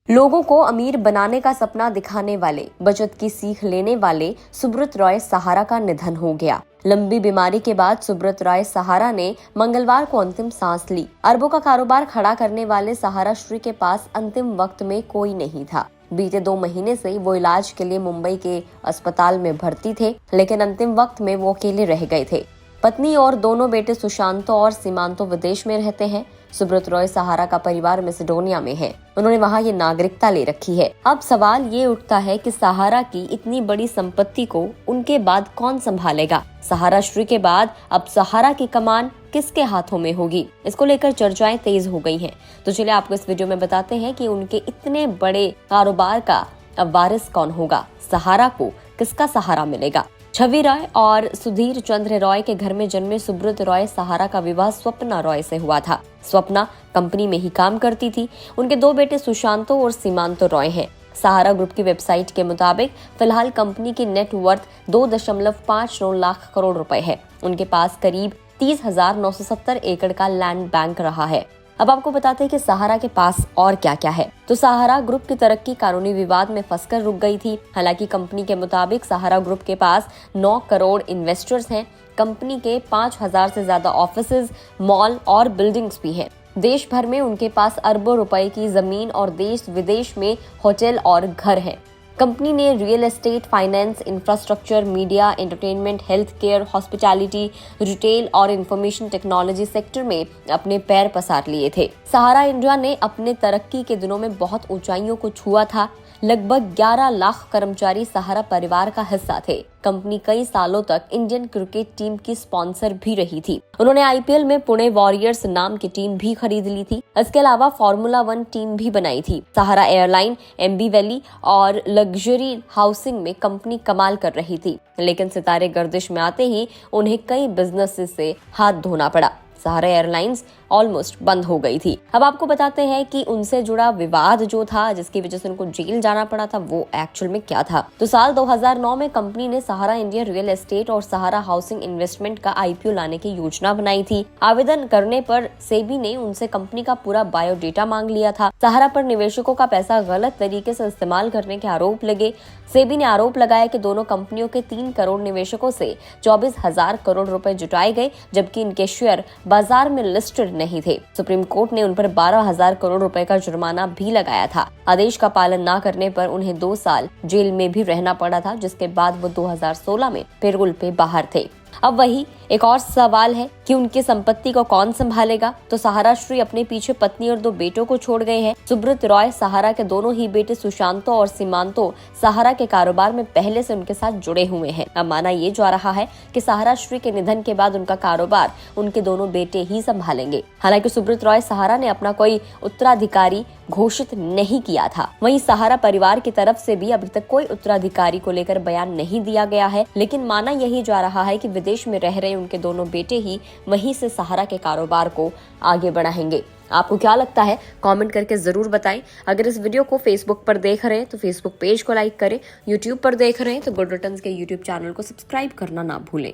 लोगों को अमीर बनाने का सपना दिखाने वाले, बचत की सीख लेने वाले सुब्रत रॉय सहारा का निधन हो गया। लंबी बीमारी के बाद सुब्रत रॉय सहारा ने मंगलवार को अंतिम सांस ली। अरबों का कारोबार खड़ा करने वाले सहारा श्री के पास अंतिम वक्त में कोई नहीं था। बीते 2 महीने से वो इलाज के लिए मुंबई के अस्पताल में भर्ती थे, लेकिन अंतिम वक्त में वो अकेले रह गए थे। पत्नी और दोनों बेटे सुशांतो और सीमांतो विदेश में रहते हैं। सुब्रत रॉय सहारा का परिवार मैसेडोनिया में है। उन्होंने वहाँ ये नागरिकता ले रखी है। अब सवाल ये उठता है कि सहारा की इतनी बड़ी संपत्ति को उनके बाद कौन संभालेगा। सहारा श्री के बाद अब सहारा की कमान किसके हाथों में होगी, इसको लेकर चर्चाएं तेज हो गई हैं। तो चलिए आपको इस वीडियो में बताते हैं कि उनके इतने बड़े कारोबार का अब वारिस कौन होगा, सहारा को किसका सहारा मिलेगा। छवि रॉय और सुधीर चंद्र रॉय के घर में जन्मे सुब्रत रॉय सहारा का विवाह स्वप्ना रॉय से हुआ था। स्वप्ना कंपनी में ही काम करती थी। उनके 2 बेटे सुशांतो और सीमांतो रॉय हैं। सहारा ग्रुप की वेबसाइट के मुताबिक फिलहाल कंपनी की नेट वर्थ 2.59 लाख करोड़ रुपए है। उनके पास करीब 30,970 एकड़ का लैंड बैंक रहा है। अब आपको बताते हैं कि सहारा के पास और क्या क्या है। तो सहारा ग्रुप की तरक्की कानूनी विवाद में फंसकर रुक गई थी। हालांकि कंपनी के मुताबिक सहारा ग्रुप के पास 9 करोड़ इन्वेस्टर्स हैं। कंपनी के 5,000 से ज्यादा ऑफिसेज, मॉल और बिल्डिंग्स भी हैं। देश भर में उनके पास अरबों रुपए की जमीन और देश विदेश में होटल और घर हैं। कंपनी ने real estate, finance, infrastructure, media, entertainment, health care, hospitality, retail और इंफॉर्मेशन टेक्नोलॉजी सेक्टर में अपने पैर पसार लिए थे। सहारा इंडिया ने अपने तरक्की के दिनों में बहुत ऊंचाइयों को छुआ था। लगभग 11 लाख कर्मचारी सहारा परिवार का हिस्सा थे। कंपनी कई सालों तक इंडियन क्रिकेट टीम की स्पॉन्सर भी रही थी। उन्होंने आईपीएल में पुणे वॉरियर्स नाम की टीम भी खरीद ली थी। इसके अलावा फॉर्मूला 1 टीम भी बनाई थी। सहारा एयरलाइन, एमबी वैली और लग्जरी हाउसिंग में कंपनी कमाल कर रही थी, लेकिन सितारे गर्दिश में आते ही उन्हें कई बिजनेसेस से हाथ धोना पड़ा। सहारा एयरलाइंस ऑलमोस्ट बंद हो गई थी। अब आपको बताते हैं कि उनसे जुड़ा विवाद जो था, जिसकी वजह से उनको जेल जाना पड़ा था, वो एक्चुअल में क्या था। तो साल 2009 में कंपनी ने सहारा इंडिया रियल एस्टेट और सहारा हाउसिंग इन्वेस्टमेंट का आईपीओ लाने की योजना बनाई थी। आवेदन करने पर सेबी ने उनसे कंपनी का पूरा बायोडेटा मांग लिया था। सहारा पर निवेशकों का पैसा गलत तरीके से इस्तेमाल करने के आरोप लगे। सेबी ने आरोप लगाया कि दोनों कंपनियों के 3 करोड़ निवेशकों से 24,000 करोड़ रुपए जुटाए गए, जबकि इनके शेयर बाजार में लिस्टेड नहीं थे। सुप्रीम कोर्ट ने उन पर 12,000 करोड़ रुपए का जुर्माना भी लगाया था। आदेश का पालन न करने पर उन्हें 2 साल जेल में भी रहना पड़ा था, जिसके बाद वो 2016 में पेरोल पे बाहर थे। अब वही एक और सवाल है कि उनकी संपत्ति को कौन संभालेगा। तो सहारा श्री अपने पीछे पत्नी और 2 बेटों को छोड़ गए हैं। सुब्रत रॉय सहारा के दोनों ही बेटे सुशांतो और सीमांतो सहारा के कारोबार में पहले से उनके साथ जुड़े हुए हैं। अब माना ये जा रहा है कि सहारा श्री के निधन के बाद उनका कारोबार उनके दोनों बेटे ही संभालेंगे। हालांकि सुब्रत रॉय सहारा ने अपना कोई उत्तराधिकारी घोषित नहीं किया था। वहीं सहारा परिवार की तरफ से भी अभी तक कोई उत्तराधिकारी को लेकर बयान नहीं दिया गया है, लेकिन माना यही जा रहा है कि विदेश में रह रहे उनके दोनों बेटे ही वहीं से सहारा के कारोबार को आगे बढ़ाएंगे। आपको क्या लगता है, कमेंट करके जरूर बताएं। अगर इस वीडियो को फेसबुक पर देख रहे हैं तो फेसबुक पेज को लाइक करें। यूट्यूब पर देख रहे हैं तो गुड रिटर्न्स के यूट्यूब चैनल को सब्सक्राइब करना ना भूलें।